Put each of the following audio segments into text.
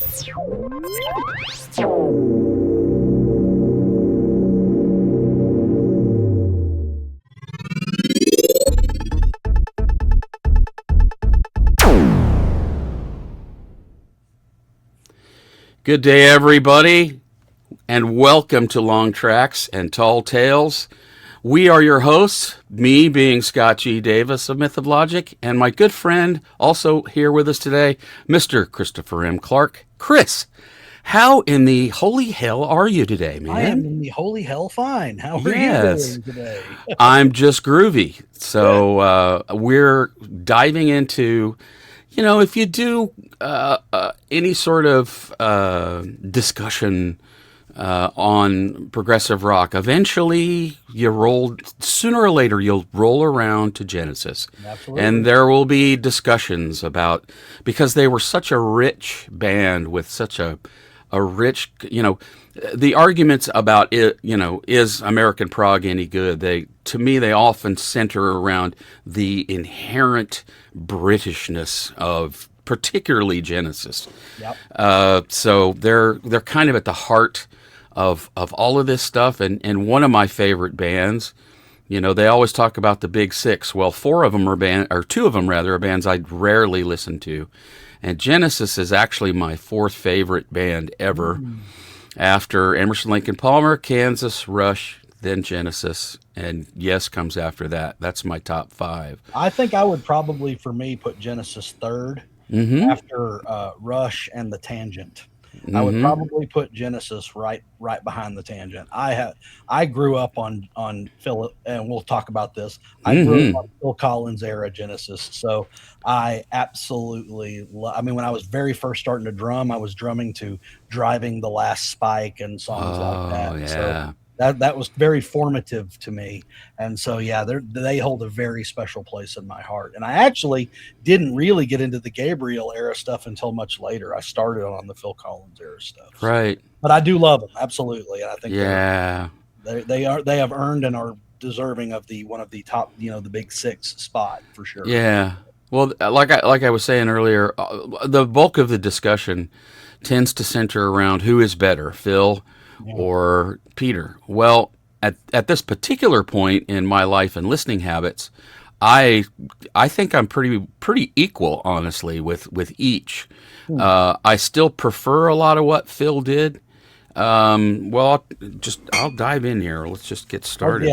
Good day, everybody, and welcome to Long Tracks and Tall Tales. We are your hosts, me being Scott G. Davis of Myth of Logic, and my good friend, also here with us today, Mr. Christopher M. Clark. Chris, how in the holy hell are you today, man? I am in the holy hell fine. How are you doing today? I'm just groovy. So we're diving into, you know, if you do any sort of discussion on progressive rock, eventually sooner or later you'll roll around to Genesis. Absolutely. And there will be discussions about, because they were such a rich band with such a rich, you know, the arguments about it, you know, is American prog any good? To me, they often center around the inherent Britishness of particularly Genesis. Yep. So they're kind of at the heart of all of this stuff. And one of my favorite bands, you know, they always talk about the big six. Well, two of them are bands I'd rarely listen to. And Genesis is actually my fourth favorite band ever. After Emerson, Lake and Palmer, Kansas, Rush, then Genesis, and Yes comes after that. That's my top five. I think I would probably, for me, put Genesis third after Rush and the Tangent. I would probably put Genesis right behind the Tangent. I grew up on Phil, and we'll talk about this. I grew up on Phil Collins era Genesis, so I absolutely I mean, when I was very first starting to drum, I was drumming to Driving the Last Spike and songs like that. Yeah. So that was very formative to me, and so yeah, they hold a very special place in my heart. And I actually didn't really get into the Gabriel era stuff until much later. I started on the Phil Collins era stuff, Right? But I do love them absolutely, and I think they have earned and are deserving of one of the top, you know, the big six spot for sure. Yeah. Well, like I was saying earlier, the bulk of the discussion tends to center around who is better, Phil or Peter. Well, at this particular point in my life and listening habits, I think I'm pretty equal, honestly, with each. I still prefer a lot of what Phil did. Well, I'll dive in here. Let's just get started.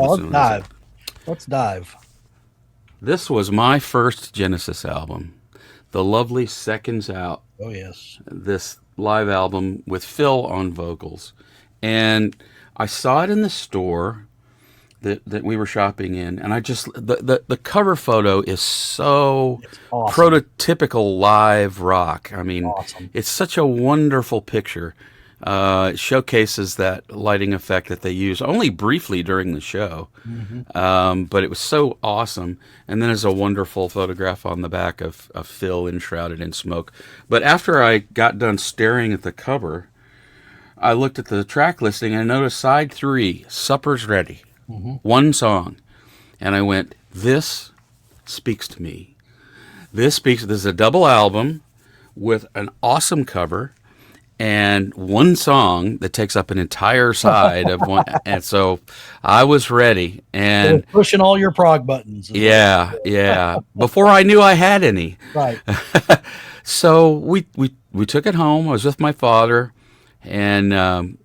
Let's dive. This was my first Genesis album, the lovely Seconds Out. Oh yes, this live album with Phil on vocals. And I saw it in the store that we were shopping in, and I just the cover photo is so awesome. Prototypical live rock. I mean, It's such a wonderful picture. It showcases that lighting effect that they use only briefly during the show, but it was so awesome. And then there's a wonderful photograph on the back of Phil enshrouded in smoke. But after I got done staring at the cover, I looked at the track listing and I noticed side 3, Supper's Ready, one song. And I went, this speaks to me. This is a double album with an awesome cover and one song that takes up an entire side of one. And so I was ready. And pushing all your prog buttons. Yeah. Before I knew I had any. Right. So we took it home. I was with my father. And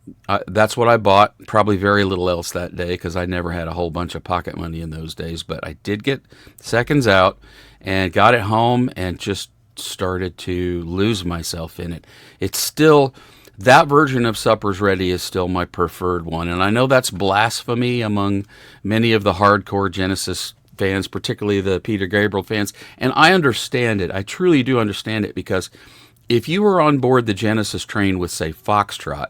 that's what I bought. Probably very little else that day because I never had a whole bunch of pocket money in those days. But I did get Seconds Out and got it home and just started to lose myself in it. It's still, that version of Supper's Ready is still my preferred one. And I know that's blasphemy among many of the hardcore Genesis fans, particularly the Peter Gabriel fans. And I understand it. I truly do understand it because if you were on board the Genesis train with, say, Foxtrot,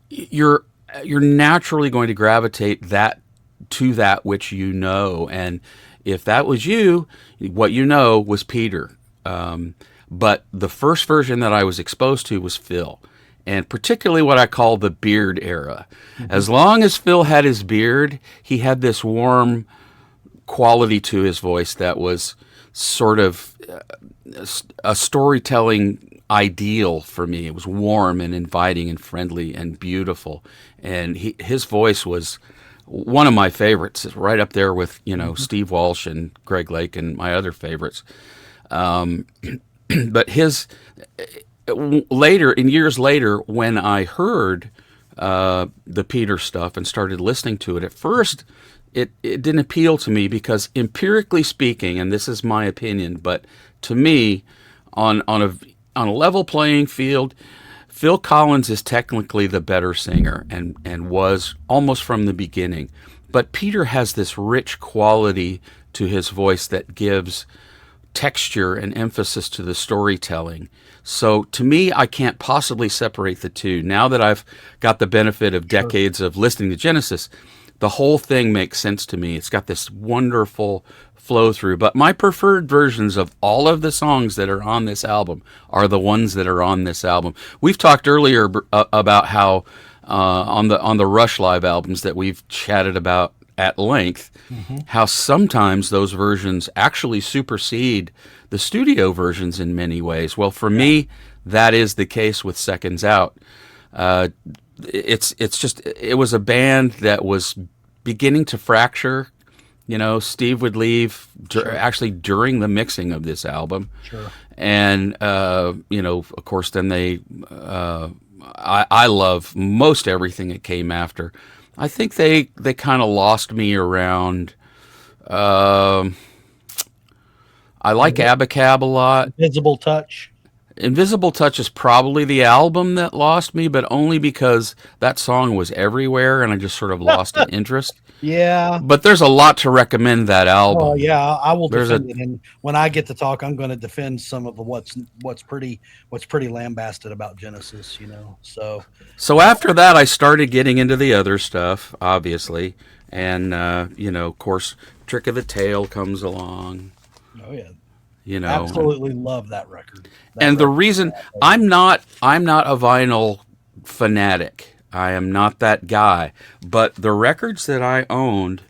you're naturally going to gravitate to that which you know. And if that was you, what you know was Peter. But the first version that I was exposed to was Phil, and particularly what I call the beard era. As long as Phil had his beard, he had this warm quality to his voice that was sort of a storytelling ideal for me. It was warm and inviting and friendly and beautiful. And his voice was one of my favorites, right up there with, Steve Walsh and Greg Lake and my other favorites. But his years later, when I heard the Peter stuff and started listening to it, at first it didn't appeal to me because, empirically speaking, and this is my opinion, but to me, on a level playing field, Phil Collins is technically the better singer and was almost from the beginning. But Peter has this rich quality to his voice that gives texture and emphasis to the storytelling. So to me, I can't possibly separate the two. Now that I've got the benefit of decades of listening to Genesis, the whole thing makes sense to me. It's got this wonderful flow through. But my preferred versions of all of the songs that are on this album are the ones that are on this album. We've talked earlier about how on the Rush live albums that we've chatted about at length, how sometimes those versions actually supersede the studio versions in many ways. Well, for me, that is the case with Seconds Out. It was a band that was beginning to fracture. Steve would leave actually during the mixing of this album. Sure. And, of course, then I love most everything that came after. I think they kind of lost me around. I like Abacab a lot. Invisible Touch. Invisible Touch is probably the album that lost me, but only because that song was everywhere and I just sort of lost an interest. Yeah. But there's a lot to recommend that album. Oh yeah, I will defend it. And when I get to talk, I'm going to defend some of what's pretty lambasted about Genesis, So after that, I started getting into the other stuff, obviously, and of course, Trick of the Tail comes along. Oh yeah. Absolutely love that record. The reason I'm not a vinyl fanatic. I am not that guy. But the records that I owned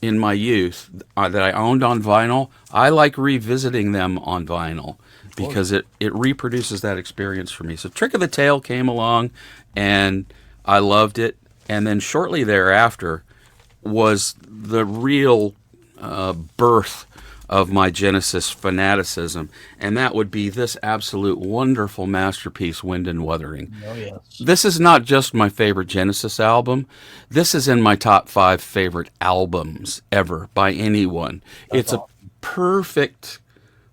in my youth, that I owned on vinyl, I like revisiting them on vinyl because it reproduces that experience for me. So Trick of the Tail came along, and I loved it. And then shortly thereafter was the real birth of my Genesis fanaticism, and that would be this absolute wonderful masterpiece, Wind and Wuthering. Oh, yes. This is not just my favorite Genesis album. This is in my top 5 favorite albums ever by anyone. It's awesome. A perfect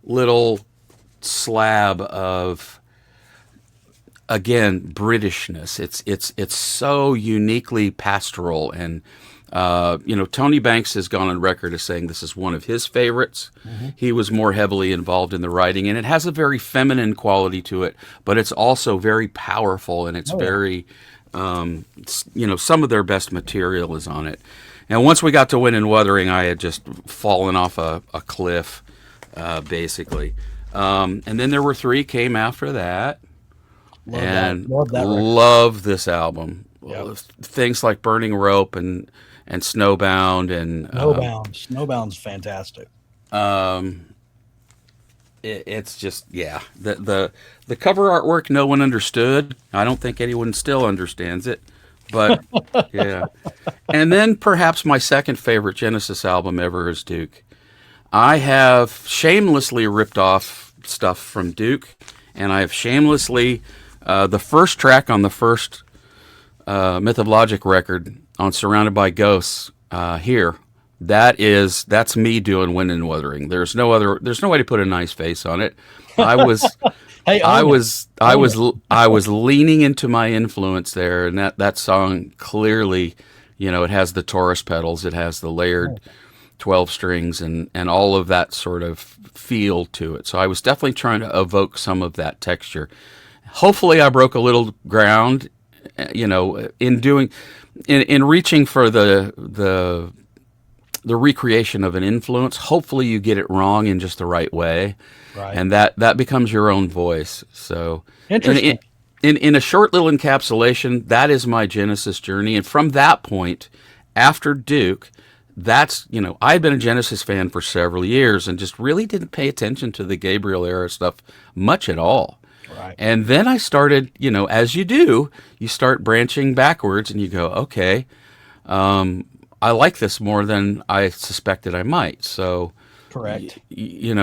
little slab of, again, Britishness. It's so uniquely pastoral, and Tony Banks has gone on record as saying this is one of his favorites. Mm-hmm. He was more heavily involved in the writing, and it has a very feminine quality to it, but it's also very powerful, and it's very, some of their best material is on it. And once we got to Wind and Wuthering, I had just fallen off a cliff, basically. And then there were 3 came after that. Love this album. Yep. Things like Burning Rope and Snowbound and Snowbound's fantastic. It's just the cover artwork no one understood. I don't think anyone still understands it, but yeah. And then perhaps my second favorite Genesis album ever is Duke. I have shamelessly ripped off stuff from Duke, and I have shamelessly the first track on the first Myth of Logic record on Surrounded by Ghosts here. That's me doing Wind and Wuthering. There's no way to put a nice face on it. I was I was leaning into my influence there, and that song clearly, it has the Taurus pedals, it has the layered 12 strings and all of that sort of feel to it. So I was definitely trying to evoke some of that texture. Hopefully I broke a little ground, in reaching for the recreation of an influence. Hopefully you get it wrong in just the right way. Right. And that becomes your own voice. So interesting. In a short little encapsulation, that is my Genesis journey. And from that point, after Duke, that's, I've been a Genesis fan for several years and just really didn't pay attention to the Gabriel era stuff much at all. Right. And then I started, as you do, you start branching backwards and you go, okay, I like this more than I suspected I might. So, Correct. you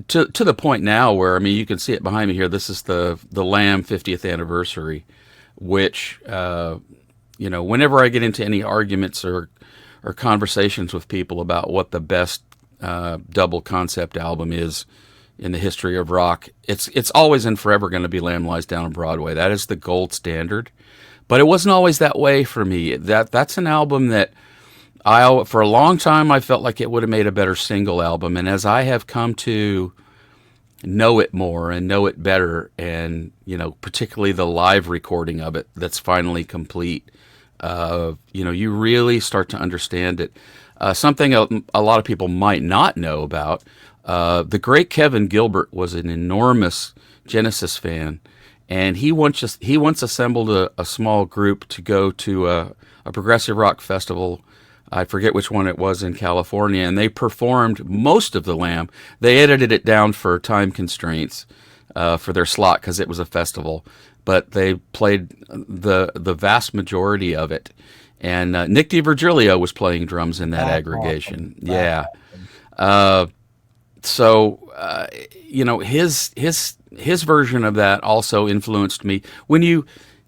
to the point now where, I mean, you can see it behind me here. This is the Lamb 50th anniversary, which whenever I get into any arguments or conversations with people about what the best double concept album is in the history of rock, it's always and forever going to be Lamb Lies Down on Broadway. That is the gold standard. But it wasn't always that way for me. That's an album that for a long time I felt like it would have made a better single album. And as I have come to know it more and know it better, and particularly the live recording of it that's finally complete, you really start to understand it. Something a lot of people might not know about, the great Kevin Gilbert was an enormous Genesis fan, and he once assembled a small group to go to a progressive rock festival. I forget which one it was in California, and they performed most of the Lamb. They edited it down for time constraints for their slot because it was a festival, but they played the vast majority of it. And Nick DiVirgilio was playing drums in that aggregation. Awesome. Yeah. Awesome. So his version of that also influenced me. When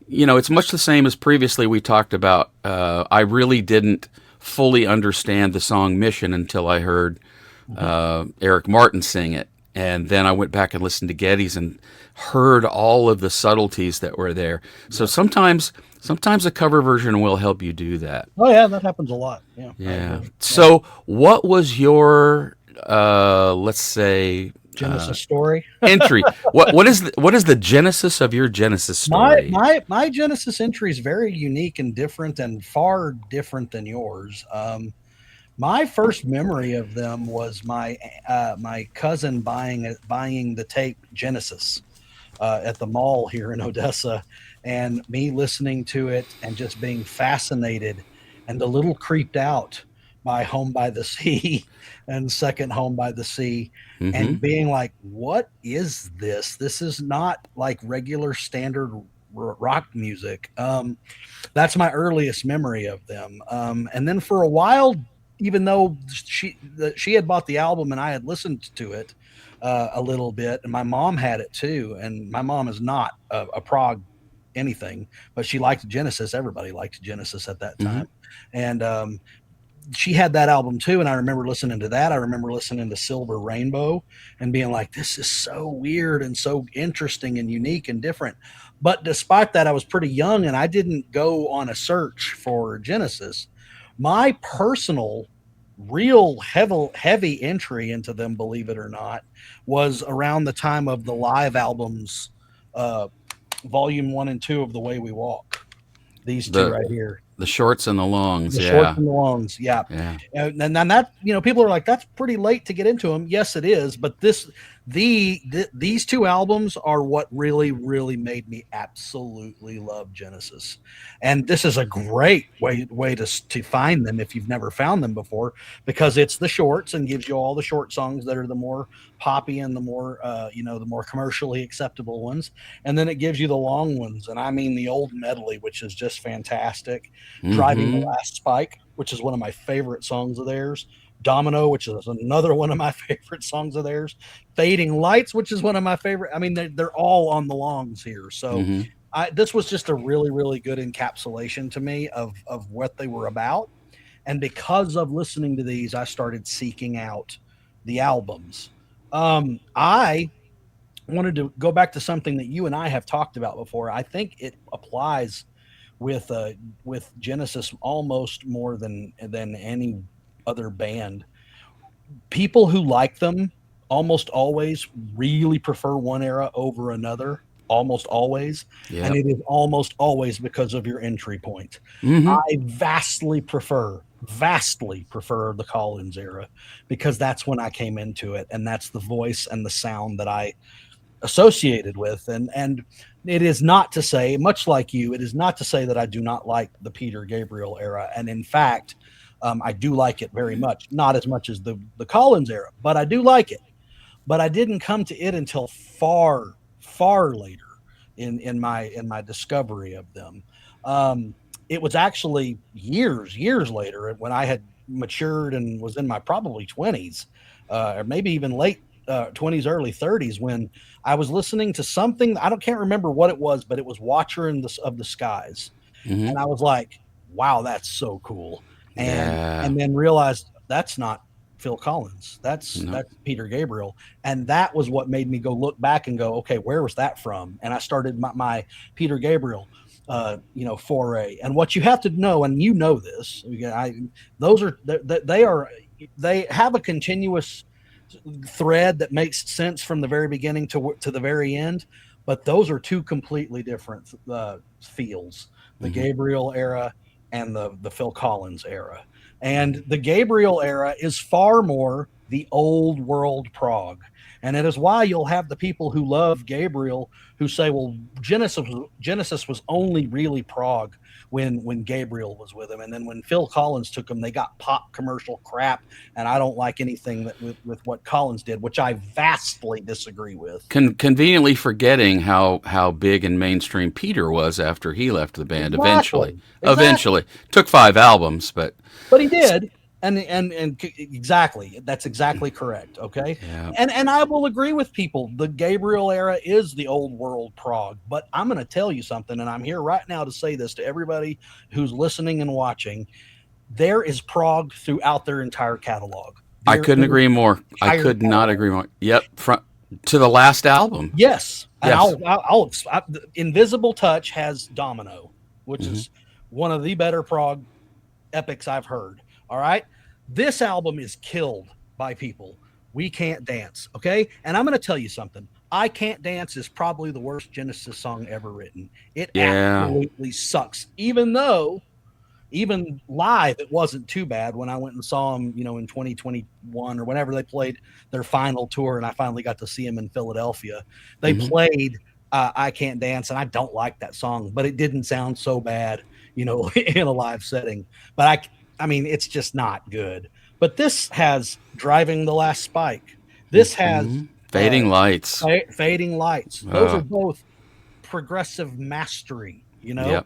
it's much the same as previously we talked about. I really didn't fully understand the song Mission until I heard Eric Martin sing it. And then I went back and listened to Geddes and heard all of the subtleties that were there. So sometimes a cover version will help you do that. Oh yeah, that happens a lot. Yeah. Yeah. So what was your let's say Genesis story entry? What is the genesis of your Genesis story? My Genesis entry is very unique and different, and far different than yours. My first memory of them was my cousin buying the tape Genesis at the mall here in Odessa, and me listening to it and just being fascinated and a little creeped out by Home by the Sea and Second Home by the Sea, and being like, what is this? This is not like regular standard rock music. That's my earliest memory of them. And then for a while, even though she had bought the album and I had listened to it a little bit, and my mom had it too. And my mom is not a prog anything, but she liked Genesis. Everybody liked Genesis at that time. And she had that album too. And I remember listening to that. I remember listening to Silver Rainbow and being like, this is so weird and so interesting and unique and different. But despite that, I was pretty young and I didn't go on a search for Genesis. My personal real heavy entry into them, believe it or not, was around the time of the live albums, volume 1 and 2 of The Way We Walk. These two right here. The shorts and the longs. The shorts and the longs. Yeah. And that, people are like, that's pretty late to get into them. Yes, it is. But these two albums are what really, really made me absolutely love Genesis. And this is a great way to find them if you've never found them before, because it's the shorts and gives you all the short songs that are the more poppy and the more, the more commercially acceptable ones. And then it gives you the long ones. And I mean, the old medley, which is just fantastic. Driving the Last Spike, which is one of my favorite songs of theirs. Domino, which is another one of my favorite songs of theirs. Fading Lights, which is one of my favorite. I mean, they're all on the longs here. So this was just a really, really good encapsulation to me of what they were about. And because of listening to these, I started seeking out the albums. I wanted to go back to something that you and I have talked about before. I think it applies with Genesis almost more than any other band. People who like them almost always really prefer one era over another, almost always. And it is almost always because of your entry point. I vastly prefer the Collins era, because that's when I came into it, and that's the voice and the sound that I associated with. And it is not to say, much like you, it is not to say that I do not like the Peter Gabriel era. And in fact, I do like it very much, not as much as the Collins era, but I do like it. but I didn't come to it until far later in my discovery of them. Um, it was actually years later when I had matured and was in my probably 20s, or maybe even late 20s, early 30s, when I was listening to something. I don't can't remember what it was, but it was Watcher of the Skies, Hmm. and I was like, "Wow, that's so cool!" And Yeah. and then realized that's not Phil Collins. No. That's Peter Gabriel, and that was what made me go look back and go, "Okay, where was that from?" And I started my Peter Gabriel, foray. And what you have to know, and you know this, those are they have a continuous thread that makes sense from the very beginning to the very end, but those are two completely different fields: the Hmm. Gabriel era and the Phil Collins era. And the Gabriel era is far more the old world prog. And it is why you'll have the people who love Gabriel who say, well, Genesis was only really prog when Gabriel was with him. And then when Phil Collins took him, they got pop commercial crap. And I don't like anything with what Collins did, which I vastly disagree with. Conveniently forgetting how big and mainstream Peter was after he left the band. Eventually, Exactly. took 5 albums, but But he did. And exactly, that's exactly correct. Okay. yeah, And I will agree with people. The Gabriel era is the old world prog, but I'm going to tell you something. And I'm here right now to say this to everybody who's listening and watching. There is prog throughout their entire catalog. I Their couldn't agree more. I entire could not catalog. agree more. Yep, front to the last album. Yes, and Yes. Invisible Touch has Domino, which Hmm. is one of the better prog epics I've heard. All right, this album is killed by people. We Can't Dance. Okay, and I'm going to tell you something. I Can't Dance is probably the worst Genesis song ever written. It Yeah. absolutely sucks. Even though even live, it wasn't too bad when I went and saw them, in 2021 or whenever they played their final tour, and I finally got to see them in Philadelphia. They Hmm. played I Can't Dance, and I don't like that song, but it didn't sound so bad, in a live setting. But I mean, it's just not good. But this has Driving the Last Spike. This has Hmm. Fading Lights. Fading Lights. Those are both progressive mastery, Yep.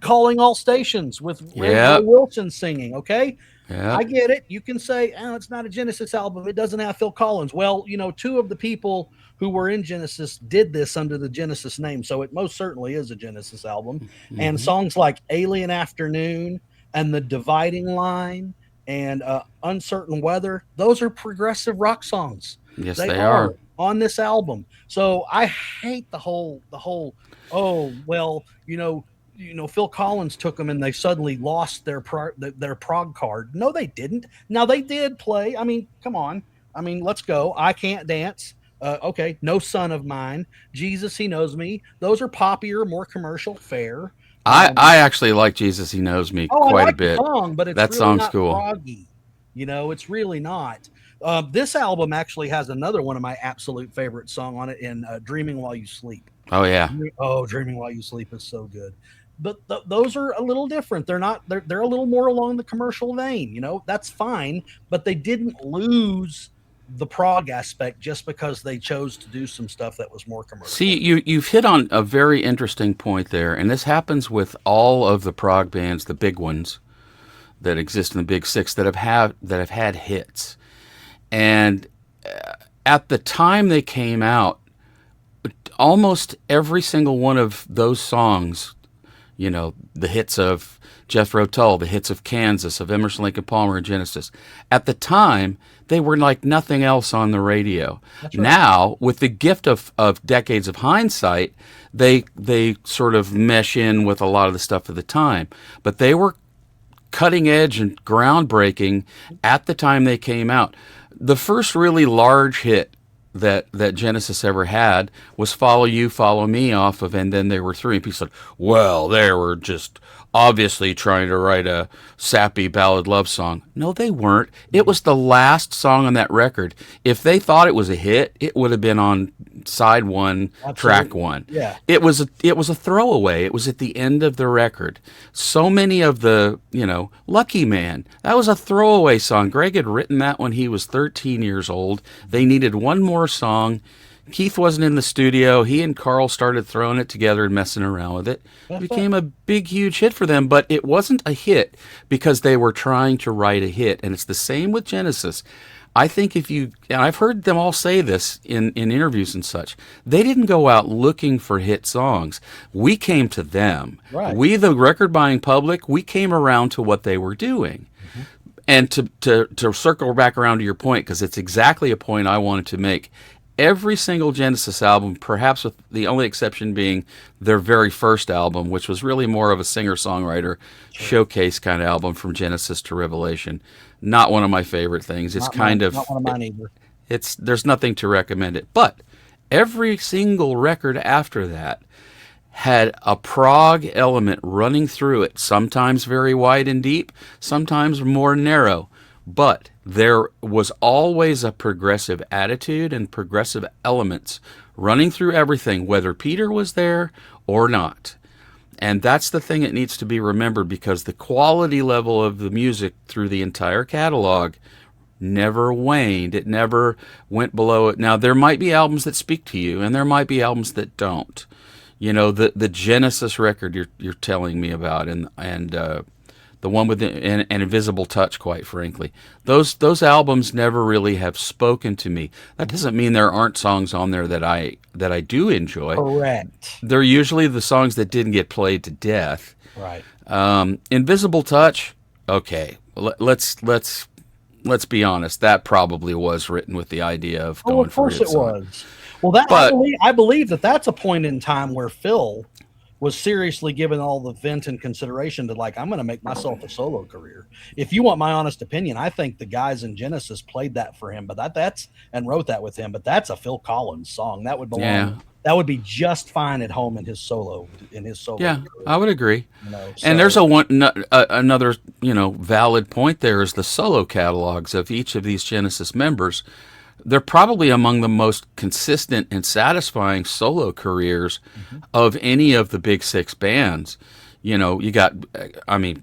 Calling All Stations with Ray Yep. Wilson singing. Okay, I Yep. get it. You can say, oh, it's not a Genesis album. It doesn't have Phil Collins. Well, two of the people who were in Genesis did this under the Genesis name. So it most certainly is a Genesis album. And Hmm. songs like Alien Afternoon and The Dividing Line and Uncertain Weather, those are progressive rock songs. Yes, They they are are. on this album. So I hate the whole, oh, well, Phil Collins took them and they suddenly lost their prog card. No, they didn't. Now they did play. I mean, come on. I mean, let's go. I Can't Dance. Okay, No Son of Mine. Jesus, He Knows Me. Those are poppier, more commercial fare. I actually like Jesus He Knows Me Oh, I quite a like the bit. song, but it's That really song's not cool. proggy. It's really not. This album actually has another one of my absolute favorite song on it in Dreaming While You Sleep. Oh yeah. Oh, Dreaming While You Sleep is so good. But those are a little different. They're a little more along the commercial vein. That's fine, but they didn't lose the prog aspect just because they chose to do some stuff that was more See, commercial. you've hit on a very interesting point there, and this happens with all of the prog bands, the big ones that exist in the Big Six that have had hits. And at the time they came out, almost every single one of those songs, the hits of Jethro Tull, the hits of Kansas, of Emerson, Lake and Palmer, and Genesis, at the time they were like nothing else on the radio. That's right. Now, with the gift of decades of hindsight, they sort of mesh in with a lot of the stuff of the time. But they were cutting edge and groundbreaking at the time they came out. The first really large hit that Genesis ever had was "Follow You, Follow Me" off of "And Then They Were Three." And people said, "Well, they were just obviously trying to write a sappy ballad love song." No, they weren't. It was the last song on that record. If they thought it was a hit, it would have been on side one, Absolutely. track one. Yeah. It was a throwaway. It was at the end of the record. So many of the, Lucky Man, that was a throwaway song. Greg had written that when he was 13 years old. They needed one more song. Keith wasn't in the studio. He and Carl started throwing it together and messing around with it. It became a big, huge hit for them, but it wasn't a hit because they were trying to write a hit. And it's the same with Genesis. I think and I've heard them all say this in interviews and such, they didn't go out looking for hit songs. We came to them. Right. We, the record buying public, we came around to what they were doing. And to circle back around to your point, because it's exactly a point I wanted to make, every single Genesis album, perhaps with the only exception being their very first album, which was really more of a singer-songwriter showcase kind of album from Genesis to Revelation, not one of my favorite things. It's not one of mine either. There's nothing to recommend it. But every single record after that had a prog element running through it, sometimes very wide and deep, sometimes more narrow. But there was always a progressive attitude and progressive elements running through everything, whether Peter was there or not. And that's the thing that needs to be remembered, because the quality level of the music through the entire catalog never waned. It never went below it. Now, there might be albums that speak to you, and there might be albums that don't. The Genesis record you're telling me about, and the one with an Invisible Touch, quite frankly. Those albums never really have spoken to me. That doesn't mean there aren't songs on there that I do enjoy. Correct. They're usually the songs that didn't get played to death. Right. Invisible Touch, okay. Let's be honest. That probably was written with the idea of going for it. Of course it was. Well, I believe that's a point in time where Phil was seriously given all the vent and consideration to, like, I'm going to make myself a solo career. If you want my honest opinion, I think the guys in Genesis played that for him, but that's and wrote that with him. But that's a Phil Collins song. That would belong. Yeah. That would be just fine at home in his solo. Yeah, career. I would agree. So, and there's another valid point there is the solo catalogs of each of these Genesis members. They're probably among the most consistent and satisfying solo careers of any of the big six bands. You got,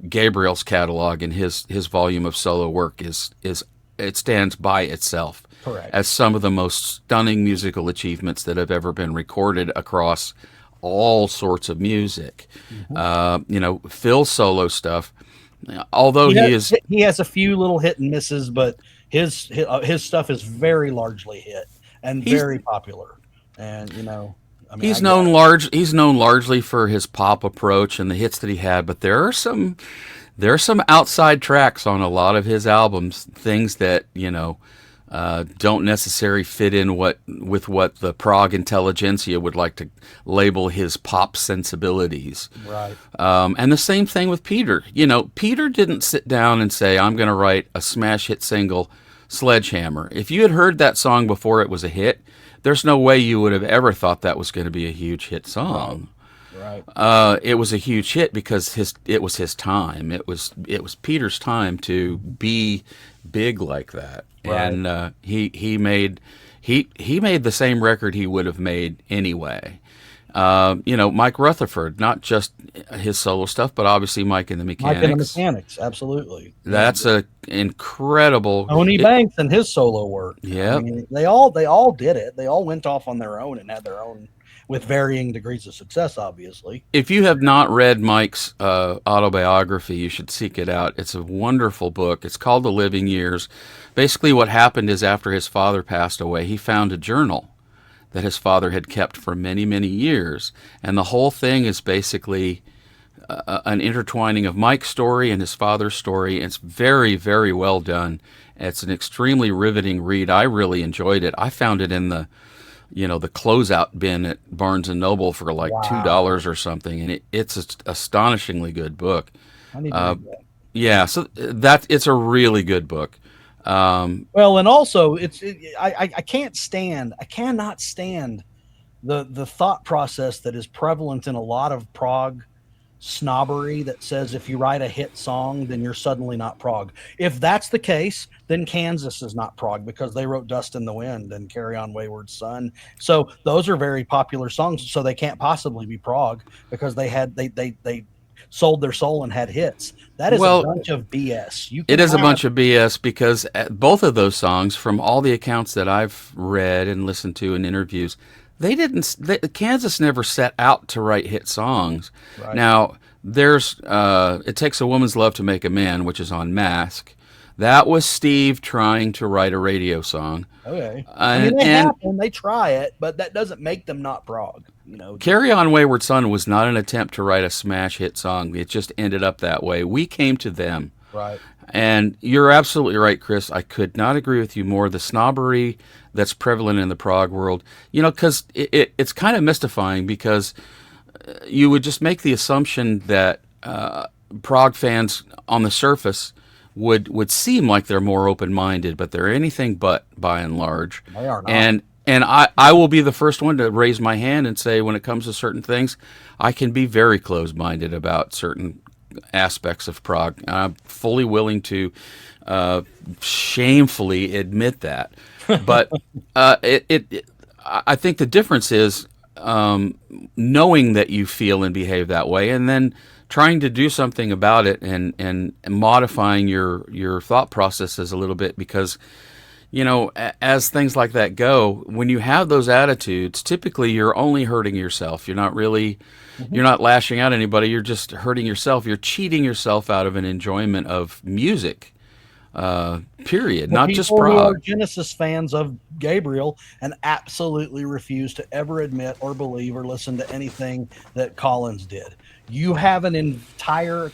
Gabriel's catalog and his volume of solo work it stands by itself. Correct. As some of the most stunning musical achievements that have ever been recorded across all sorts of music. Phil's solo stuff, although he has a few little hit and misses, but his stuff is very largely hit and very popular. And he's known largely for his pop approach and the hits that he had, but there are some outside tracks on a lot of his albums, things that don't necessarily fit in with what the prog intelligentsia would like to label his pop sensibilities. Right. And the same thing with Peter. Peter didn't sit down and say, I'm going to write a smash hit single, Sledgehammer. If you had heard that song before it was a hit, there's no way you would have ever thought that was going to be a huge hit song. Right. It was a huge hit because it was his time. It was Peter's time to be big like that. Right. And he made the same record he would have made anyway. Mike Rutherford, not just his solo stuff, but obviously Mike and the Mechanics. Mike and the Mechanics, absolutely. That's a incredible. Tony Banks and his solo work. Yeah, they all did it. They all went off on their own and had their own, with varying degrees of success, obviously. If you have not read Mike's autobiography, you should seek it out. It's a wonderful book. It's called The Living Years. Basically, what happened is after his father passed away, he found a journal that his father had kept for many, many years. And the whole thing is basically an intertwining of Mike's story and his father's story. It's very, very well done. It's an extremely riveting read. I really enjoyed it. I found it in the closeout bin at Barnes & Noble for like $2 or something. And it's an astonishingly good book. I need to read that. Yeah, so it's a really good book. Well, and also I cannot stand the thought process that is prevalent in a lot of prog snobbery that says if you write a hit song, then you're suddenly not prog. If that's the case, then Kansas is not prog because they wrote Dust in the Wind and Carry On Wayward Son. So those are very popular songs. So they can't possibly be prog because they sold their soul and had hits. That is a Well, bunch of BS. You it can is a have bunch of BS because both of those songs, from all the accounts that I've read and listened to in interviews, Kansas never set out to write hit songs. right. Now, there's It Takes a Woman's Love to Make a Man, which is on Mask. That was Steve trying to write a radio song. Okay. I mean, And, they and happen, they try it, but that doesn't make them not prog. Carry On Wayward Son was not an attempt to write a smash hit song. It just ended up that way. We came to them. Right. And you're absolutely right, Chris. I could not agree with you more. The snobbery that's prevalent in the prog world, because it's kind of mystifying because you would just make the assumption that prog fans on the surface would seem like they're more open-minded, but they're anything but by and large. They are not. And I will be the first one to raise my hand and say when it comes to certain things, I can be very closed-minded about certain aspects of prog. I'm fully willing to shamefully admit that. But I think the difference is knowing that you feel and behave that way, and then trying to do something about it and modifying your thought processes a little bit because as things like that go, when you have those attitudes, typically you're only hurting yourself. You're not lashing out at anybody. You're just hurting yourself. You're cheating yourself out of an enjoyment of music, period, not just People who are prog. Genesis fans of Gabriel and absolutely refuse to ever admit or believe or listen to anything that Collins did. You have an entire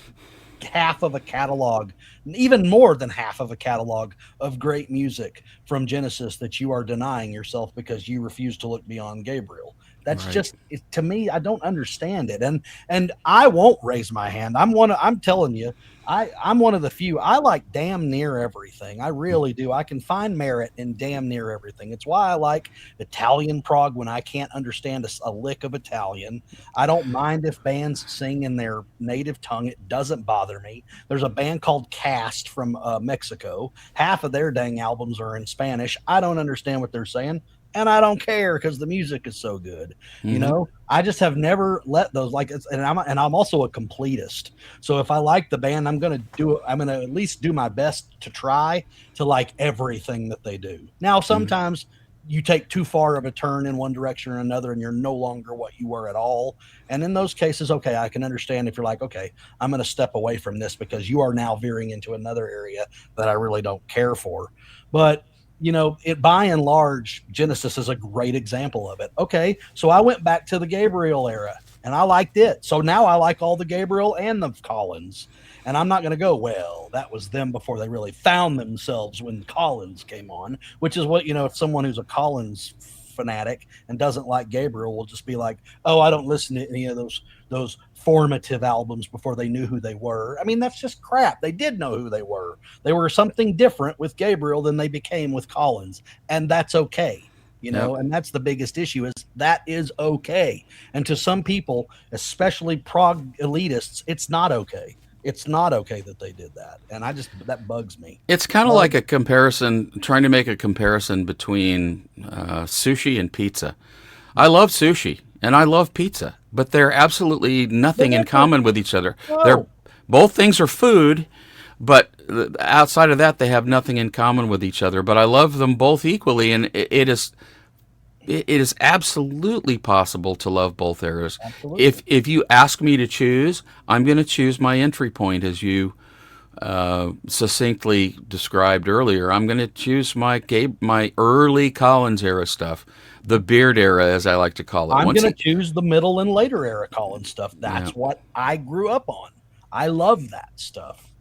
half of a catalog, even more than half of a catalog of great music from Genesis that you are denying yourself because you refuse to look beyond Gabriel. That's Right. just to me, I don't understand it. And I won't raise my hand. I'm telling you, I'm one of the few. I like damn near everything. I really do. I can find merit in damn near everything. It's why I like Italian prog when I can't understand a lick of Italian. I don't mind if bands sing in their native tongue. It doesn't bother me. There's a band called Cast from Mexico. Half of their dang albums are in Spanish. I don't understand what they're saying. And I don't care because the music is so good. Mm-hmm. I just have never let those and I'm also a completist. So if I like the band, I'm going to at least do my best to try to like everything that they do. Now, sometimes you take too far of a turn in one direction or another and you're no longer what you were at all. And in those cases, okay, I can understand if you're like, okay, I'm going to step away from this because you are now veering into another area that I really don't care for. But it by and large, Genesis is a great example of it. Okay, so I went back to the Gabriel era and I liked it. So now I like all the Gabriel and the Collins. And I'm not going to go, well, that was them before they really found themselves when Collins came on, which is what, if someone who's a Collins fanatic and doesn't like Gabriel will just be like, oh, I don't listen to any of those formative albums before they knew who they were. I mean, that's just crap. They did know who they were. They were something different with Gabriel than they became with Collins, and that's okay. Yep. And that's the biggest issue is that is okay. And to some people, especially prog elitists, it's not okay. It's not okay that they did that. And that bugs me. It's kind of like a comparison, trying to make a comparison between sushi and pizza. I love sushi and I love pizza, but they're absolutely nothing in common with each other. They're both things are food, but outside of that, they have nothing in common with each other. But I love them both equally, and it is absolutely possible to love both eras. Absolutely. If you ask me to choose, I'm going to choose my entry point, as you succinctly described earlier. I'm going to choose my early Collins era stuff, the Beard era, as I like to call it. I'm going to choose the middle and later era Collins stuff. That's what I grew up on. I love that stuff.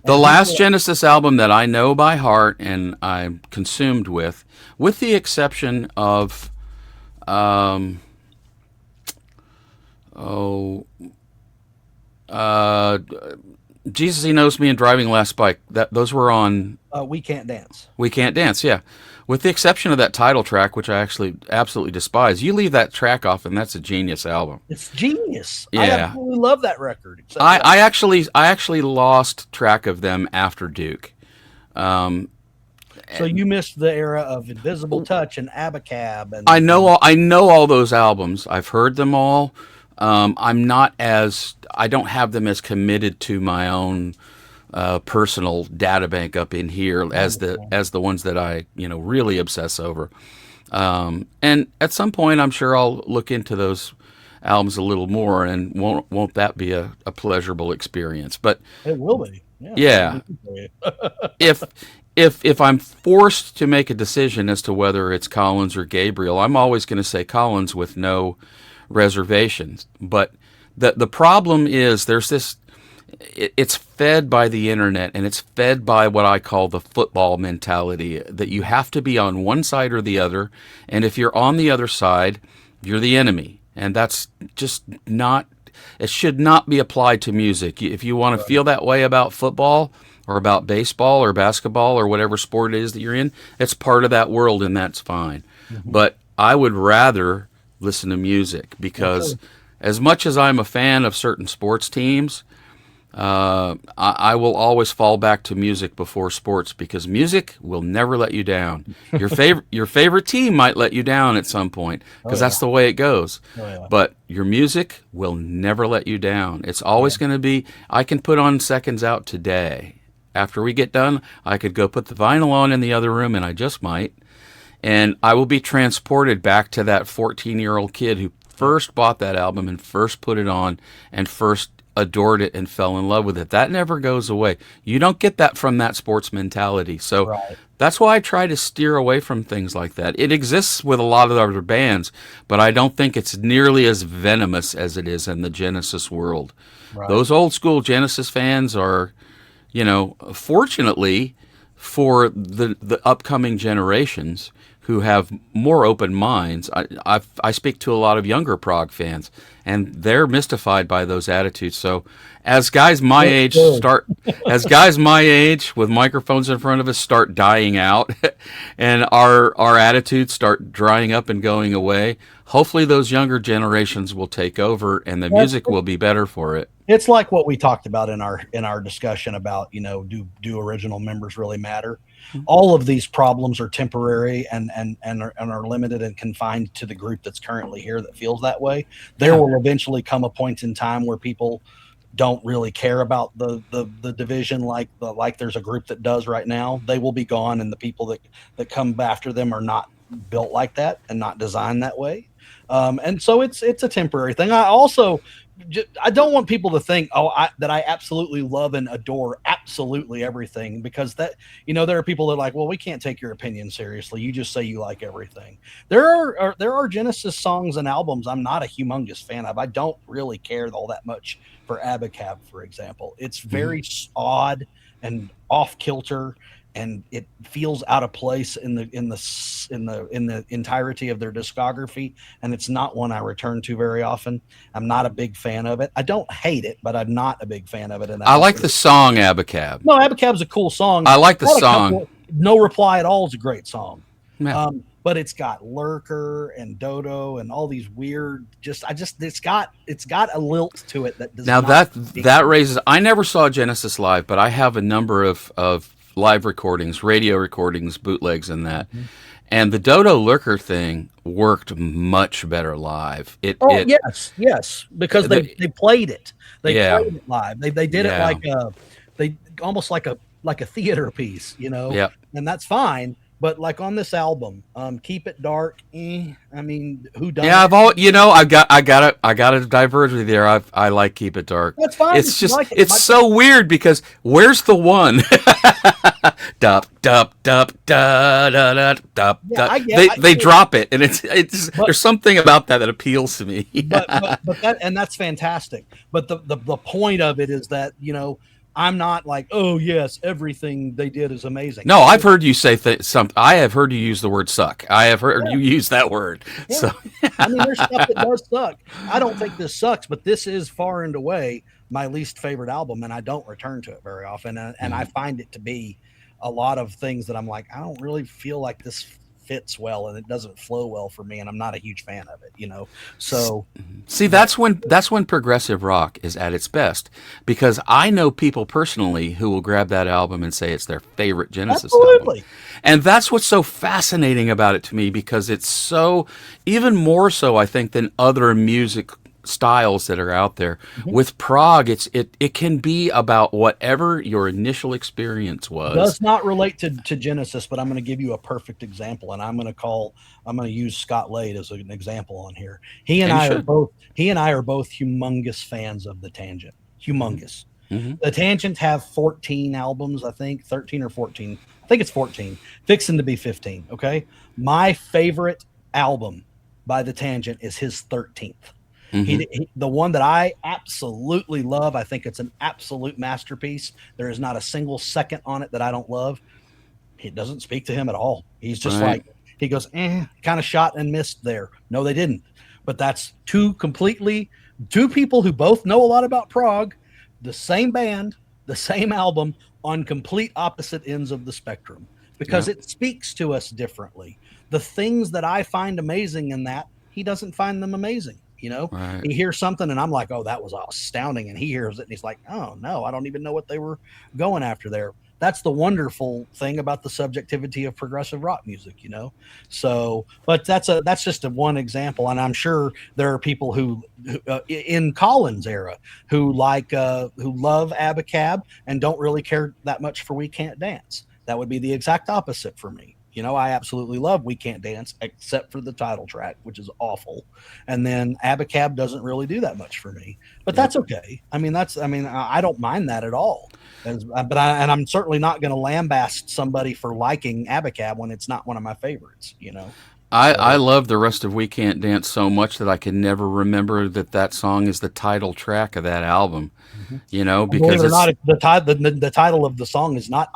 The last Genesis album that I know by heart and I'm consumed with the exception of, Jesus, He Knows Me and Driving Last Bike. Those were on We Can't Dance. We Can't Dance. Yeah, with the exception of that title track, which I actually absolutely despise. You leave that track off, and that's a genius album. It's genius. I Yeah, absolutely love that record. Except I actually lost track of them after Duke. so you missed the era of Invisible Touch and Abacab, and I know all those albums. I've heard them all. I don't have them as committed to my own personal data bank up in here as the ones that I really obsess over. And at some point, I'm sure I'll look into those albums a little more, and won't that be a pleasurable experience? But it will be. yeah, if if I'm forced to make a decision as to whether it's Collins or Gabriel, I'm always going to say Collins with no reservations. But the problem is there's this. It's fed by the internet, and it's fed by what I call the football mentality that you have to be on one side or the other, and if you're on the other side, you're the enemy, and that's just not. It should not be applied to music. If you want to feel that way about football or about baseball or basketball or whatever sport it is that you're in, it's part of that world, and that's fine. But I would rather listen to music because as much as I'm a fan of certain sports teams, I will always fall back to music before sports because music will never let you down. Your favorite team might let you down at some point because that's the way it goes. But your music will never let you down. It's always going to be. I can put on Seconds Out today. After we get done, I could go put the vinyl on in the other room, and I just might. And I will be transported back to that 14-year-old kid who first bought that album and first put it on and first adored it and fell in love with it. That never goes away. You don't get that from that sports mentality. So that's why I try to steer away from things like that. It exists with a lot of other bands, but I don't think it's nearly as venomous as it is in the Genesis world. Those old school Genesis fans are, fortunately for the upcoming generations who have more open minds. I speak to a lot of younger Prog fans, and they're mystified by those attitudes. So, as guys my age with microphones in front of us start dying out, and our attitudes start drying up and going away, hopefully those younger generations will take over, and the music will be better for it. It's like what we talked about in our discussion about do original members really matter? All of these problems are temporary and are limited and confined to the group that's currently here that feels that way. There will eventually come a point in time where people don't really care about the division like there's a group that does right now. They will be gone, and the people that come after them are not built like that and not designed that way. And so it's a temporary thing. I don't want people to think, that I absolutely love and adore absolutely everything, because that, there are people that are like, well, we can't take your opinion seriously. You just say you like everything. There are Genesis songs and albums I'm not a humongous fan of. I don't really care all that much for Abacab, for example. It's very odd and off kilter, and it feels out of place in the entirety of their discography, and it's not one I return to very often. I'm not a big fan of it. I don't hate it, but I'm not a big fan of it. And I like the song Abacab. No, Abacab's a cool song. I like the song. No Reply at All is a great song. Yeah. But it's got Lurker and Dodo and all these weird. It's got a lilt to it that does. Now that raises. I never saw Genesis live, but I have a number of live recordings, radio recordings, bootlegs, and that. And the Dodo Lurker thing worked much better live. Yes, because they played it. They played it live. They did it almost like a theater piece, Yeah. And that's fine. But like on this album, Keep It Dark. I mean, who does? Yeah, I gotta diverge with you there. I like Keep It Dark. That's fine. It's just it's so weird because where's the one? Dup dup dup da da da dup. They drop it, and it's there's something about that appeals to me. but that's fantastic. But the point of it is that I'm not like, oh yes, everything they did is amazing. No, I've heard you say I have heard you use the word suck. I have heard you use that word. Yeah. So I mean, there's stuff that does suck. I don't think this sucks, but this is far and away my least favorite album, and I don't return to it very often. And I find it to be a lot of things that I'm like, I don't really feel like this fits well, and it doesn't flow well for me, and I'm not a huge fan of it. So See, that's when progressive rock is at its best, because I know people personally who will grab that album and say it's their favorite Genesis absolutely. album. And that's what's so fascinating about it to me, because it's so, even more so, I think, than other music styles that are out there. With prog, it can be about whatever your initial experience was. Does not relate to Genesis, but I'm going to give you a perfect example, and I'm going to use Scott Lade as an example on here. He and I are both humongous fans of the Tangent. Humongous. The Tangent have 14 albums, I think, 13 or 14. I think it's 14. Fixing to be 15. Okay. My favorite album by the Tangent is his 13th. The one that I absolutely love, I think it's an absolute masterpiece. There is not a single second on it that I don't love. It doesn't speak to him at all. He's just like, he goes, kind of shot and missed there. No, they didn't. But that's two people who both know a lot about prog, the same band, the same album, on complete opposite ends of the spectrum, because it speaks to us differently. The things that I find amazing in that, he doesn't find them amazing. He hears something and I'm like, oh, that was astounding. And he hears it and he's like, oh no, I don't even know what they were going after there. That's the wonderful thing about the subjectivity of progressive rock music, So, but that's just one example. And I'm sure there are people who in Collins' era who love Abacab and don't really care that much for We Can't Dance. That would be the exact opposite for me. I absolutely love We Can't Dance, except for the title track, which is awful. And then Abacab doesn't really do that much for me, but that's okay. I don't mind that at all. But I'm certainly not going to lambaste somebody for liking Abacab when it's not one of my favorites, I love the rest of We Can't Dance so much that I can never remember that song is the title track of that album. Because the title of the song is not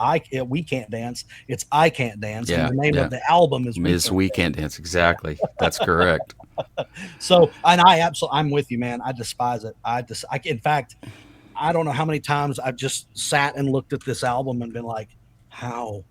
We Can't Dance, it's I Can't Dance, and the name of the album is We Can't Dance. Exactly, that's correct. So, and I'm with you, man. I despise it. In fact, I don't know how many times I've just sat and looked at this album and been like, how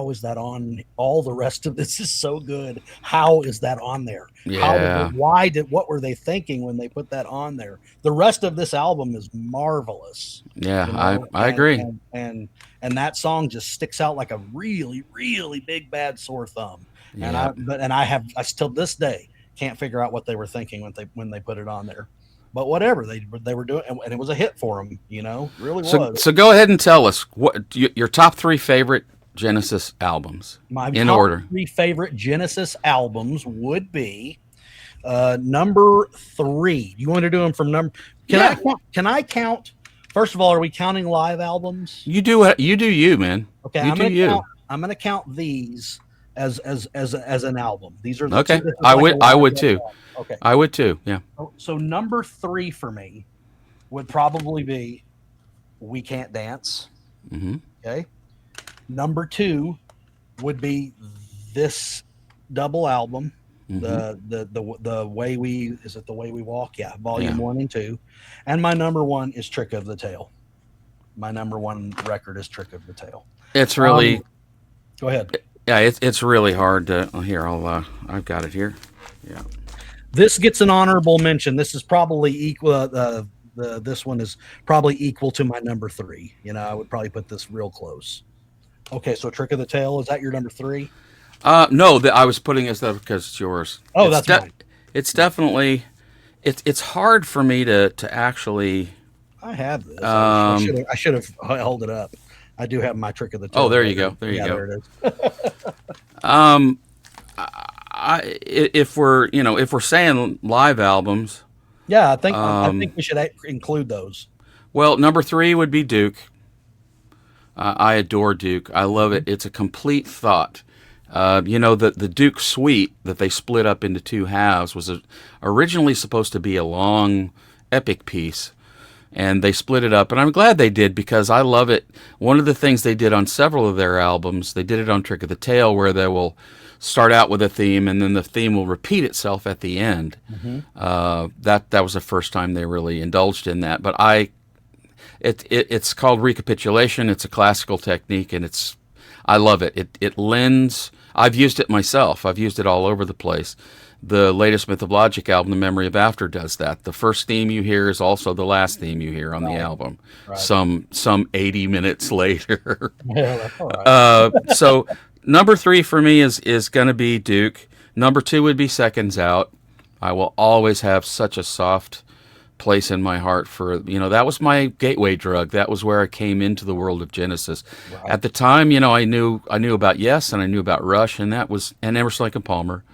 is that on? All the rest of this is so good. How is that on there? Yeah. What were they thinking when they put that on there? The rest of this album is marvelous. Yeah, I agree. And that song just sticks out like a really, really big bad sore thumb. Yeah. And I still this day can't figure out what they were thinking when they put it on there. But whatever they were doing, and it was a hit for them. Really was. So go ahead and tell us what your top 3 favorite Genesis albums in order. 3 favorite Genesis albums would be number 3. You want to do them from number? Can I count? First of all, are we counting live albums? You do you, man. Okay, I'm going to count these as an album. These are the okay. Two, I would too. Okay, I would too. Yeah. So number 3 for me would probably be We Can't Dance. Okay. Number 2 would be this double album, the way we walk, volume 1 and 2, and my number 1 is Trick of the Tail. My number 1 record is Trick of the Tail. It's really go ahead. Yeah, it's really hard to here. I've got it here. Yeah, this gets an honorable mention. This is probably equal. This one is probably equal to my number 3. I would probably put this real close. Okay, so Trick of the Tail, is that your number 3? No, I was putting it as because it's yours. Oh, that's mine. It's definitely it's hard for me to actually. I have this. I should have held it up. I do have my Trick of the Tail. Oh, there you go. There you go. There it is. If we're saying live albums, yeah, I think we should include those. Well, number 3 would be Duke. I adore Duke. I love it. It's a complete thought. The Duke Suite that they split up into 2 halves was originally supposed to be a long epic piece, and they split it up. And I'm glad they did, because I love it. One of the things they did on several of their albums, they did it on Trick of the Tail, where they will start out with a theme, and then the theme will repeat itself at the end. That was the first time they really indulged in that. But I It's called recapitulation. It's a classical technique, and I love it. It lends. I've used it myself. I've used it all over the place. The latest Mythologic album, The Memory of After, does that. The first theme you hear is also the last theme you hear on the album. Right. Some 80 minutes later. Yeah, that's all right. So number 3 for me is going to be Duke. Number 2 would be Seconds Out. I will always have such a soft place in my heart for, that was my gateway drug. That was where I came into the world of Genesis. Right. At the time, I knew about Yes, and I knew about Rush, and Emerson, Lake and Palmer.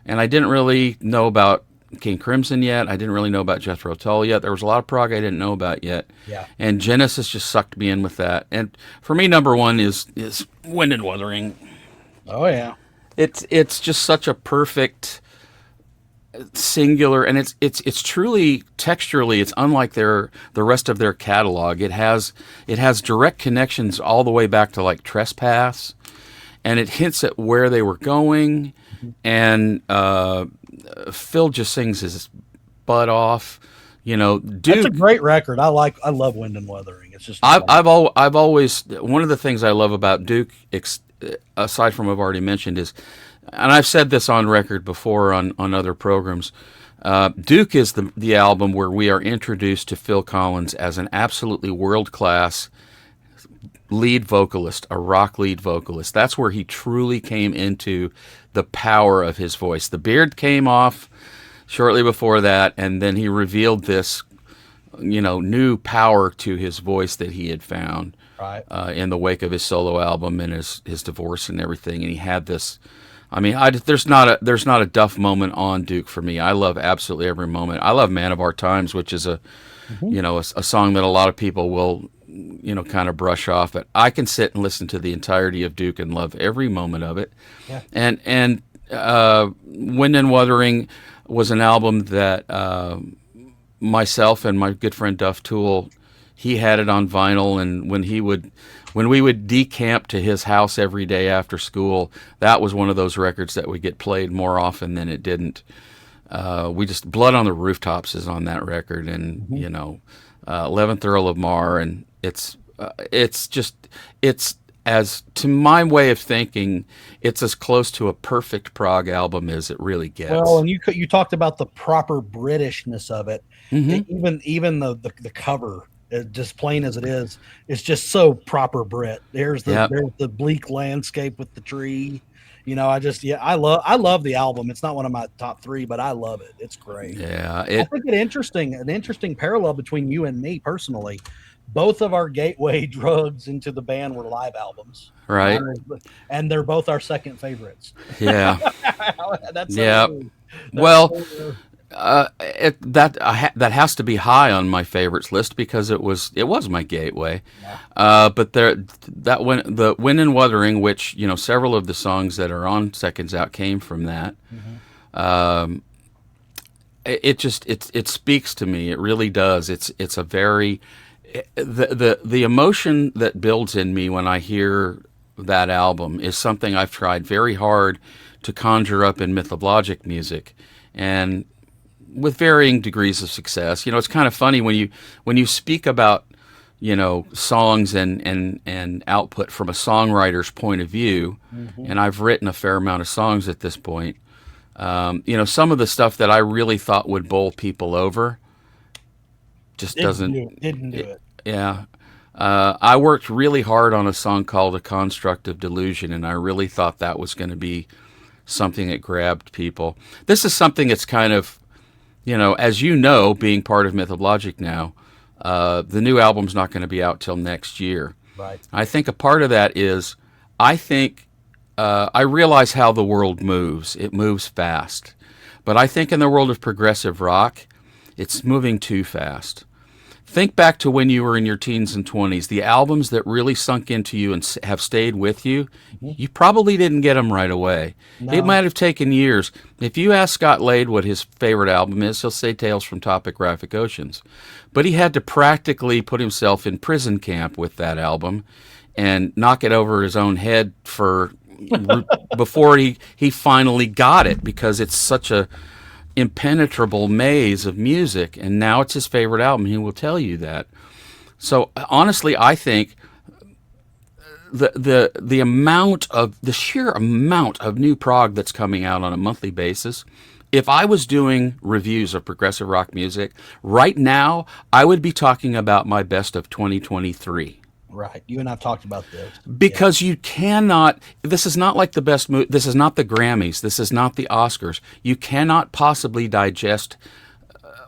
And I didn't really know about King Crimson yet. I didn't really know about Jethro Tull yet. There was a lot of prog I didn't know about yet. Yeah. And Genesis just sucked me in with that. And for me, number 1 is Wind and Wuthering. Oh yeah. It's just such a perfect singular, and it's truly texturally, it's unlike the rest of their catalog. It has direct connections all the way back to like Trespass, and it hints at where they were going. And Phil just sings his butt off. Duke. That's a great record. I love Wind and Wuthering. It's just I've always, one of the things I love about Duke, aside from what I've already mentioned, is, and I've said this on record before on other programs, Duke is the album where we are introduced to Phil Collins as an absolutely world-class lead vocalist, a rock lead vocalist. That's where he truly came into the power of his voice. The beard came off shortly before that, and then he revealed this, new power to his voice that he had found right. In the wake of his solo album and his divorce and everything. And he had this. I mean, there's not a duff moment on Duke for me. I love absolutely every moment. I love Man of Our Times, which is a song that a lot of people will kind of brush off, but I can sit and listen to the entirety of Duke and love every moment of it. Yeah. And Wind and Wuthering was an album that myself and my good friend Duff Toole, he had it on vinyl, and when we would decamp to his house every day after school, that was one of those records that would get played more often than it didn't. We just, Blood on the Rooftops is on that record, and 11th Earl of Mar, and it's as, to my way of thinking, it's as close to a perfect prog album as it really gets. Well, and you talked about the proper Britishness of it. Even the cover, just plain as it is, it's just so proper Brit. There's the bleak landscape with the tree. I love the album. It's not one of my top 3, but I love it. It's great. Yeah, I think an interesting parallel between you and me personally. Both of our gateway drugs into the band were live albums, right? And they're both our second favorites. Yeah, that's well. That has to be high on my favorites list because it was my gateway. Yeah. But the Wind and Wuthering, which several of the songs that are on Seconds Out came from that. It speaks to me. It really does. It's a very the emotion that builds in me when I hear that album is something I've tried very hard to conjure up in Mythologic music, and with varying degrees of success. It's kind of funny when you speak about songs and output from a songwriter's point of view, and I've written a fair amount of songs at this point. Some of the stuff that I really thought would bowl people over just didn't do it. Yeah. I worked really hard on a song called A Construct of Delusion, and I really thought that was going to be something that grabbed people. This is something that's kind of, as being part of Mythologic now, the new album's not going to be out till next year. Right. I think a part of that is, I realize how the world moves. It moves fast. But I think in the world of progressive rock, it's moving too fast. Think back to when you were in your teens and 20s. The albums that really sunk into you and have stayed with you, you probably didn't get them right away. No. It might have taken years. If you ask Scott Lade what his favorite album is, he'll say Tales from Topographic Oceans. But he had to practically put himself in prison camp with that album and knock it over his own head before he finally got it, because it's such a impenetrable maze of music, and now it's his favorite album. He will tell you that. So honestly, I think the sheer amount of new prog that's coming out on a monthly basis. If I was doing reviews of progressive rock music right now, I would be talking about my best of 2023. Right. You and I've talked about this. Because you cannot, this is not like the best movie, this is not the Grammys, this is not the Oscars. You cannot possibly digest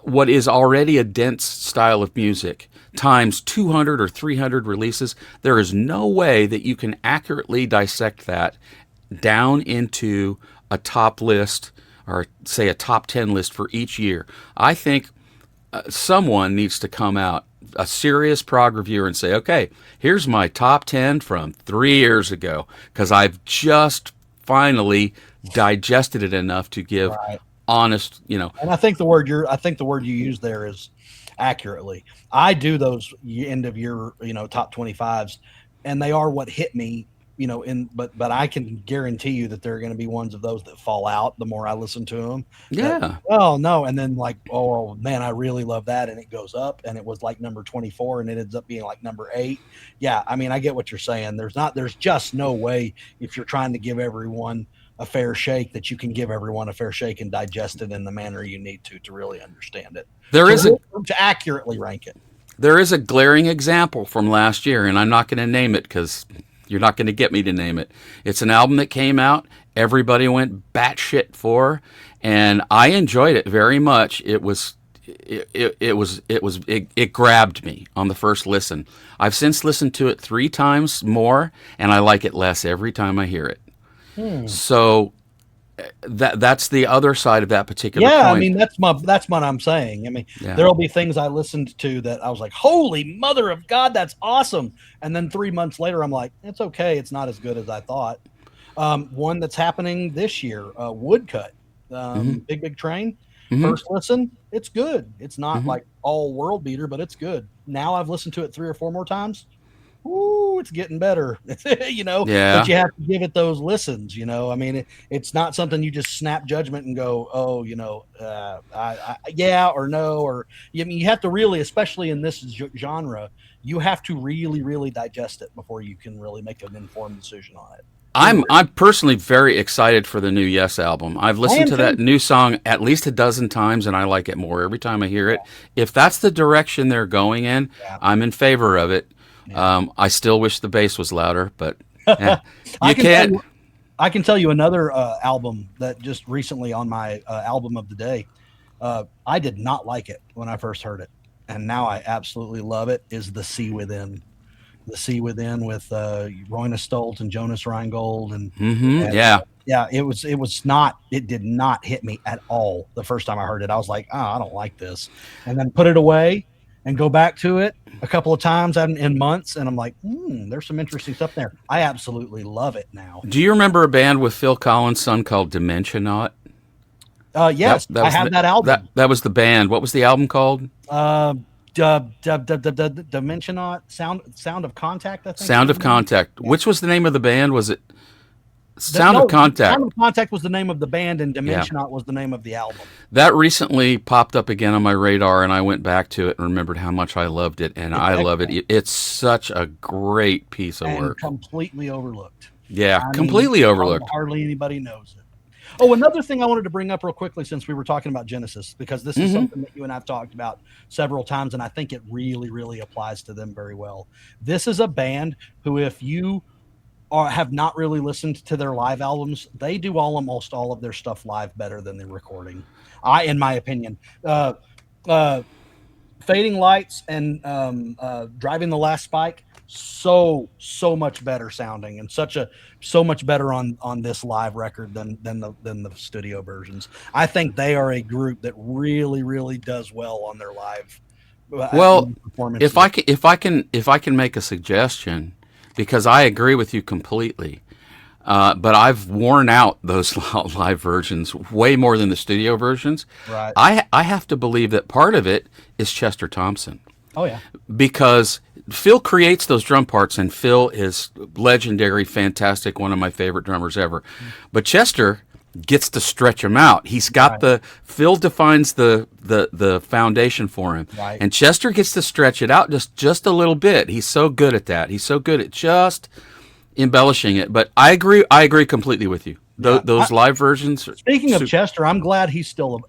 what is already a dense style of music times 200 or 300 releases. There is no way that you can accurately dissect that down into a top list, or say a top 10 list for each year. I think someone needs to come out, a serious prog reviewer, and say, okay, here's my top 10 from 3 years ago, because I've just finally digested it enough to give honest, And I think the word you use there is accurately. I do those end of year, top 25s, and they are what hit me, but I can guarantee you that there are going to be ones of those that fall out the more I listen to them. Yeah. Oh no. And then like, oh man, I really love that. And it goes up, and it was like number 24 and it ends up being like number 8. Yeah. I mean, I get what you're saying. There's just no way, if you're trying to give everyone a fair shake, that you can give everyone a fair shake and digest it in the manner you need to really understand it. To accurately rank it. There is a glaring example from last year, and I'm not going to name it because you're not going to get me to name it. It's an album that came out, everybody went batshit for, and I enjoyed it very much. It grabbed me on the first listen. I've since listened to it 3 times more, and I like it less every time I hear it. So that's the other side of that particular point. I mean, that's what I'm saying. I mean, there'll be things I listened to that I was like, holy mother of God, that's awesome. And then 3 months later, I'm like, it's okay. It's not as good as I thought. One that's happening this year, Woodcut, Big Train. First listen, it's good. It's not like all world beater, but it's good. Now I've listened to it 3 or 4 more times. Ooh, it's getting better, but you have to give it those listens, I mean, it's not something you just snap judgment and go, oh, yeah, or no, or, I mean, you have to really, especially in this genre, you have to really, really digest it before you can really make an informed decision on it. I'm personally very excited for the new Yes album. I've listened to that new song at least a dozen times, and I like it more every time I hear it. If that's the direction they're going in, I'm in favor of it. I still wish the bass was louder, but you can't. I can tell you another album that just recently on my album of the day. I did not like it when I first heard it, and now I absolutely love it. Is The Sea Within? The Sea Within with Royna Stolt and Jonas Rheingold, and it did not hit me at all the first time I heard it. I was like, I don't like this, and then put it away and go back to it a couple of times in months, and I'm like, there's some interesting stuff there. I absolutely love it now. Do you remember a band with Phil Collins' son called Dimensionaut? Yes, I have that album. That was the band. What was the album called? Dimensionaut, Sound of Contact, I think. Sound of Contact. Yeah. Which was the name of the band? Was it Sound of Contact? Sound of Contact was the name of the band, and Dimensionaut was the name of the album. That recently popped up again on my radar, and I went back to it and remembered how much I loved it, and I love it. It's such a great piece of work. Completely overlooked. Yeah, completely overlooked. Hardly anybody knows it. Oh, another thing I wanted to bring up real quickly, since we were talking about Genesis, because this is something that you and I have talked about several times, and I think it really, really applies to them very well. This is a band who, if you have not really listened to their live albums, they do almost all of their stuff live better than the recording. In my opinion, Fading Lights and Driving the Last Spike, so much better sounding, and so much better on this live record than the studio versions. I think they are a group that really, really does well on their live. Performances. If I can make a suggestion, because I agree with you completely, but I've worn out those live versions way more than the studio versions. Right. I have to believe that part of it is Chester Thompson. Oh yeah. Because Phil creates those drum parts, and Phil is legendary, fantastic, one of my favorite drummers ever. But Chester gets to stretch him out. He's got Phil defines the foundation for him, Right. and Chester gets to stretch it out just a little bit. He's so good at that. He's so good at just embellishing it. But I agree completely with you. Those live versions. Speaking of Chester, I'm glad he's still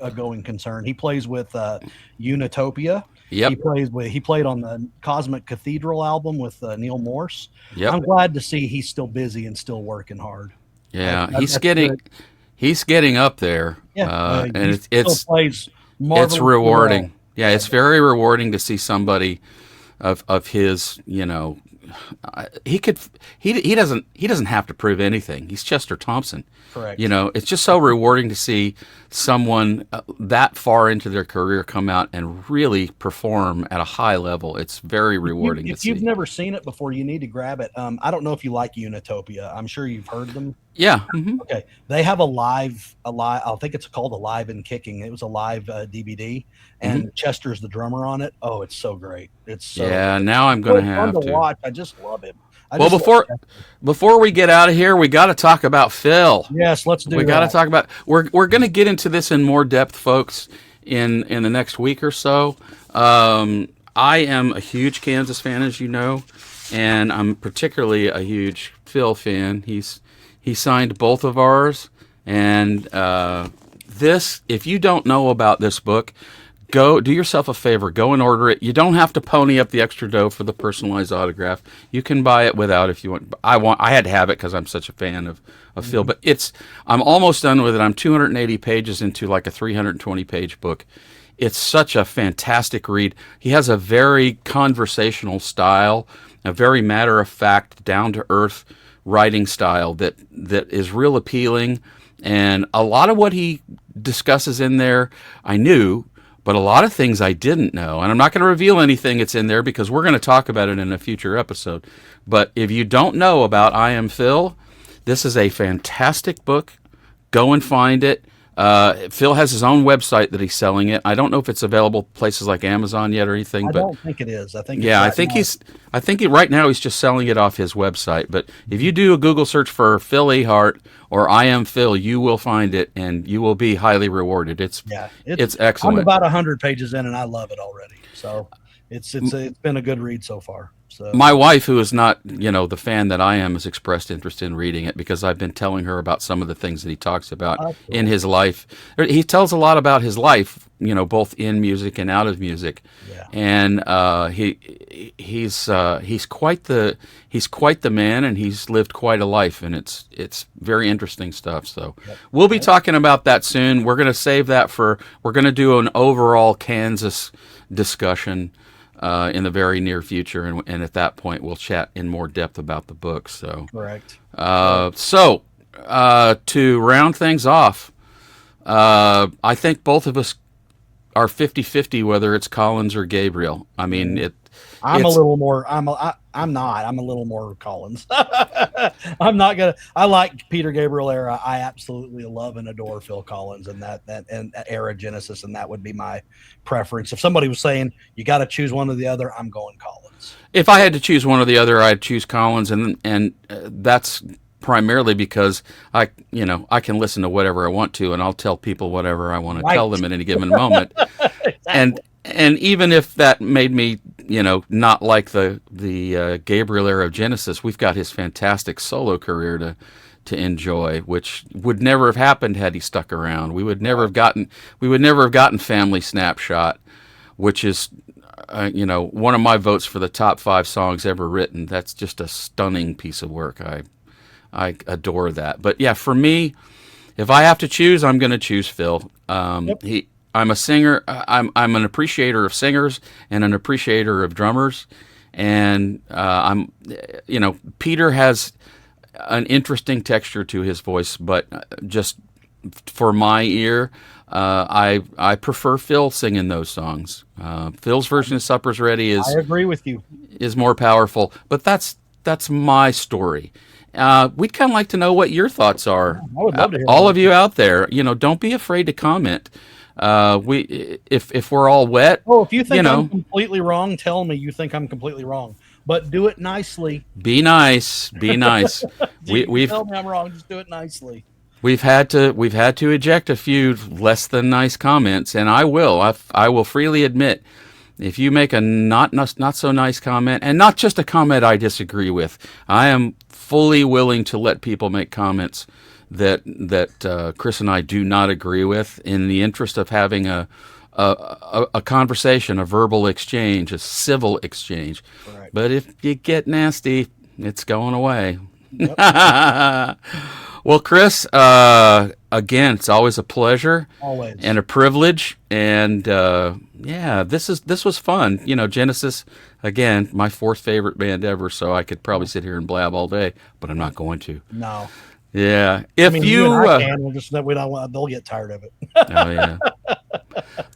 a going concern. He plays with Unitopia. Yep. He played on the Cosmic Cathedral album with Neil Morse. Yep. I'm glad to see he's still busy and still working hard. Yeah, he's getting up there. Yeah, and it's rewarding. Well. Yeah, it's very rewarding to see somebody of his, he doesn't have to prove anything. He's Chester Thompson. Correct. It's just so rewarding to see someone that far into their career come out and really perform at a high level. It's very rewarding. If you've never seen it before, you need to grab it. I don't know if you like Unitopia. I'm sure you've heard them. Yeah. Mm-hmm. Okay. They have a live. I think it's called Alive and Kicking. It was a live DVD, and Chester's the drummer on it. Oh, it's so great. It's so now I'm going to have to watch. I just love him. Before we get out of here, we got to talk about Phil. Yes, let's do. We got to talk about. We're going to get into this in more depth, folks, in the next week or so. I am a huge Kansas fan, as you know, and I'm particularly a huge Phil fan. He signed both of ours, and if you don't know about this book, go do yourself a favor. Go and order it. You don't have to pony up the extra dough for the personalized autograph. You can buy it without if you want. I had to have it because I'm such a fan of Phil. But I'm almost done with it. I'm 280 pages into like a 320 page book. It's such a fantastic read. He has a very conversational style, a very matter of fact, down to earth writing style that is real appealing. And a lot of what he discusses in there, I knew. But a lot of things I didn't know, and I'm not going to reveal anything that's in there because we're going to talk about it in a future episode. But if you don't know about I Am Phil, this is a fantastic book. Go and find it. Phil has his own website that he's selling it. I don't know if it's available places like Amazon yet or anything. I don't think it is. I think right now he's just selling it off his website. But if you do a Google search for Phil Ehart or I Am Phil, you will find it, and you will be highly rewarded. It's excellent. I'm about 100 pages in, and I love it already. So it's been a good read so far. So my wife, who is not the fan that I am, has expressed interest in reading it because I've been telling her about some of the things that he talks about in his life. He tells a lot about his life, both in music and out of music. Yeah. And he's quite the man, and he's lived quite a life, and it's very interesting stuff. So we'll be talking about that soon. We're going to save that we're going to do an overall Kansas discussion in the very near future, and at that point we'll chat in more depth about the book. So correct. To round things off, I think both of us are 50-50 whether it's Collins or Gabriel. I mean, I'm a little more Collins. I'm not gonna. I like Peter Gabriel era. I absolutely love and adore Phil Collins and that era Genesis, and that would be my preference. If somebody was saying you got to choose one or the other, I'm going Collins. If I had to choose one or the other, I'd choose Collins, and that's primarily because I can listen to whatever I want to, and I'll tell people whatever I want to tell them at any given moment. Exactly. And even if that made me, not like the Gabriel era of Genesis, we've got his fantastic solo career to enjoy, which would never have happened had he stuck around. We would never have gotten Family Snapshot, which is one of my votes for the top 5 songs ever written. That's just a stunning piece of work. I adore that. But yeah, for me, if I have to choose, I'm going to choose Phil. I'm a singer. I'm an appreciator of singers and an appreciator of drummers, and Peter has an interesting texture to his voice, but just for my ear, I prefer Phil singing those songs. Phil's version of "Supper's Ready" I agree with you. Is more powerful, but that's my story. We'd kind of like to know what your thoughts are. I would love to hear all of you out there. Don't be afraid to comment. If we're all wet. Oh, if you think I'm completely wrong, tell me you think I'm completely wrong. But do it nicely. Be nice. Be nice. We've tell me I'm wrong. Just do it nicely. We've had to eject a few less than nice comments, and I will freely admit, if you make a not so nice comment, and not just a comment I disagree with, I am fully willing to let people make comments that Chris and I do not agree with, in the interest of having a conversation, a verbal exchange, a civil exchange. Right. But if you get nasty, it's going away. Yep. Well, Chris, again, it's always a pleasure, Always. and a privilege, and yeah, this was fun. You know, Genesis, again, my fourth favorite band ever, so I could probably sit here and blab all day, but I'm not going to. No. Yeah, if I mean, you, and I can, we'll just that we don't want, they'll get tired of it. oh yeah.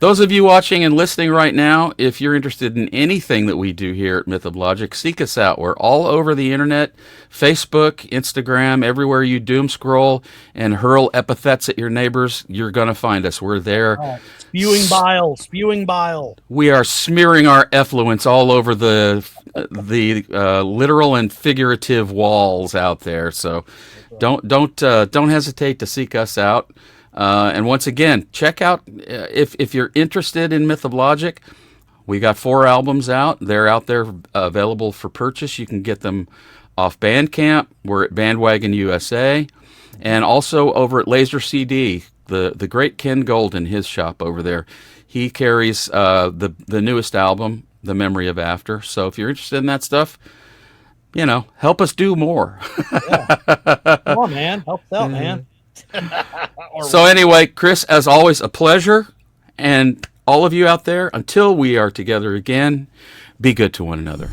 Those of you watching and listening right now, if you're interested in anything that we do here at Myth of Logic, seek us out. We're all over the internet, Facebook, Instagram, everywhere you doom scroll and hurl epithets at your neighbors, you're going to find us. We're there. Spewing bile. We are smearing our effluence all over the literal and figurative walls out there. So don't hesitate to seek us out. And once again, check out, if you're interested in Myth of Logic, we got 4 albums out. They're out there available for purchase. You can get them off Bandcamp. We're at Bandwagon USA, and also over at Laser CD. The great Ken Golden, his shop over there, he carries the newest album, The Memory of After. So if you're interested in that stuff, you know, help us do more. Yeah. Come on, man. Help us out, man. So anyway, Chris, as always, a pleasure. And all of you out there, until we are together again, be good to one another.